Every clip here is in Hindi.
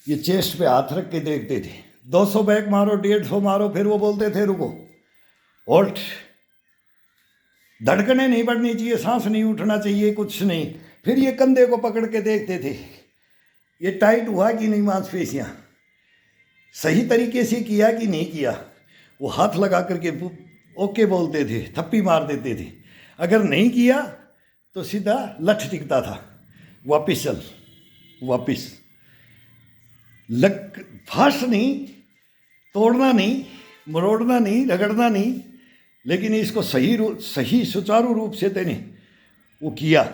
ये चेस्ट पे हाथ रख के देखते थे, 200 बैक मारो, 150 मारो, फिर वो बोलते थे रुको, होल्ट, धड़कने नहीं बढ़नी चाहिए, सांस नहीं उठना चाहिए, कुछ नहीं। फिर ये कंधे को पकड़ के देखते थे, ये टाइट हुआ कि नहीं, मांसपेशियां सही तरीके से किया कि नहीं किया। वो हाथ लगा करके ओके बोलते थे, थप्पी मार देते थे। अगर नहीं किया तो सीधा लठ टिकता था, वापिस चल, वापिस। लग फास्ट नहीं, तोड़ना नहीं, मरोड़ना नहीं, रगड़ना नहीं, लेकिन इसको सही सुचारू रूप से तेने वो किया।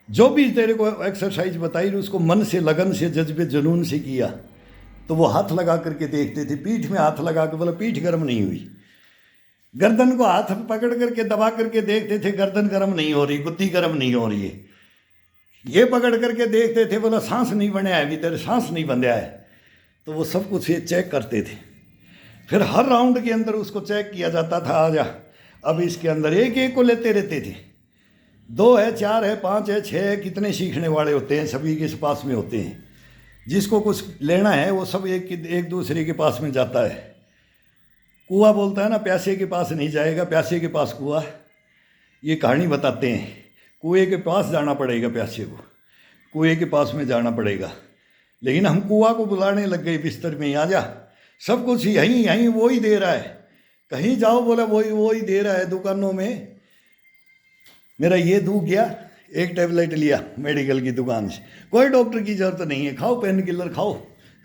जो भी तेरे को एक्सरसाइज बताई उसको मन से, लगन से, जज्बे जुनून से किया। तो वो हाथ लगा करके देखते थे, पीठ में हाथ लगा के, बोला पीठ गर्म नहीं हुई। गर्दन को हाथ पकड़ करके दबा करके देखते थे, गर्दन गर्म नहीं हो रही, गुत्ती गर्म नहीं हो रही है। ये पकड़ करके देखते थे, बोला सांस नहीं बनया है, अभी तेरे सांस नहीं बंधा है। तो वो सब कुछ ये चेक करते थे। फिर हर राउंड के अंदर उसको चेक किया जाता था, आजा अब इसके अंदर। एक एक को लेते रहते थे, 2 है, 4 है, 5 है, 6 है, कितने सीखने वाले होते हैं, सभी के पास में होते हैं। जिसको कुछ लेना है वो सब एक दूसरे के पास में जाता है। कुआं बोलता है ना, प्यासे के पास नहीं जाएगा, प्यासे के पास कुआं। ये कहानी बताते हैं, कुएं के पास जाना पड़ेगा, प्यासे को कुएं के पास में जाना पड़ेगा। लेकिन हम कुआं को बुलाने लग गए बिस्तर में, आ जा, सब कुछ यहीं यहीं वो ही दे रहा है, कहीं जाओ बोला वो ही दे रहा है। दुकानों में मेरा ये दुख गया, एक टैबलेट लिया मेडिकल की दुकान से, कोई डॉक्टर की जरूरत नहीं है, खाओ पेन किलर, खाओ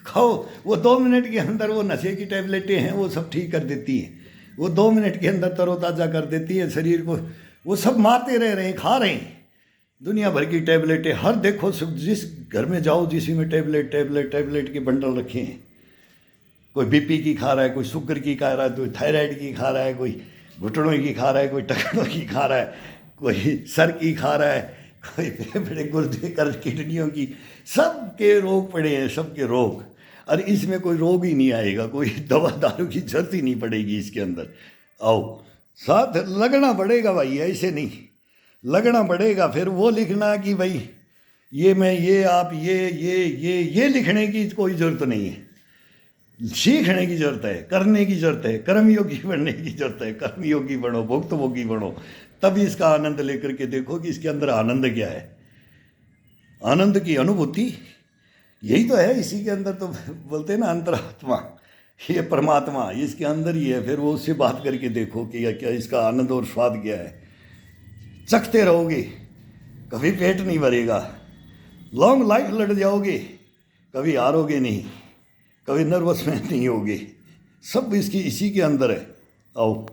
खाओ। वो 2 मिनट के अंदर वो नशे की टैबलेटें हैं, वो सब ठीक कर देती है, वो 2 मिनट के अंदर तरोताज़ा कर देती है शरीर को। वो सब मारते रह रहे हैं, खा रहे हैं दुनिया भर की टैबलेटें। हर देखो जिस घर में जाओ, जिस में टैबलेट के बंडल रखे हैं। कोई बीपी की खा रहा है, कोई शुगर की खा रहा है, कोई थायराइड की खा रहा है, कोई घुटनों की खा रहा है, कोई टखनों की खा रहा है, कोई सर की खा रहा है, कोई फेफड़े, गुर्दे, किडनियों की। सबके रोग पड़े हैं, सबके रोग। और इसमें कोई रोग ही नहीं आएगा, कोई दवा दारू की जरूरत ही नहीं पड़ेगी इसके अंदर। आओ साथ लगना पड़ेगा भाई, ऐसे नहीं लगना पड़ेगा। फिर वो लिखना कि भाई ये मैं, ये आप, ये लिखने की कोई ज़रूरत नहीं है। सीखने की जरूरत है, करने की जरूरत है, कर्मयोगी बनने की जरूरत है। कर्मयोगी बनो, भुक्तभोगी बनो, तब इसका आनंद लेकर के देखो कि इसके अंदर आनंद क्या है। आनंद की अनुभूति यही तो है इसी के अंदर। तो बोलते हैं ना अंतरात्मा, ये परमात्मा इसके अंदर ही है। फिर वो उससे बात करके देखो कि क्या इसका आनंद और स्वाद क्या है। चखते रहोगे, कभी पेट नहीं भरेगा, लॉन्ग लाइफ लड़ जाओगे, कभी हारोगे नहीं, कभी नर्वस में नहीं होगे। सब इसकी इसी के अंदर है। आओ।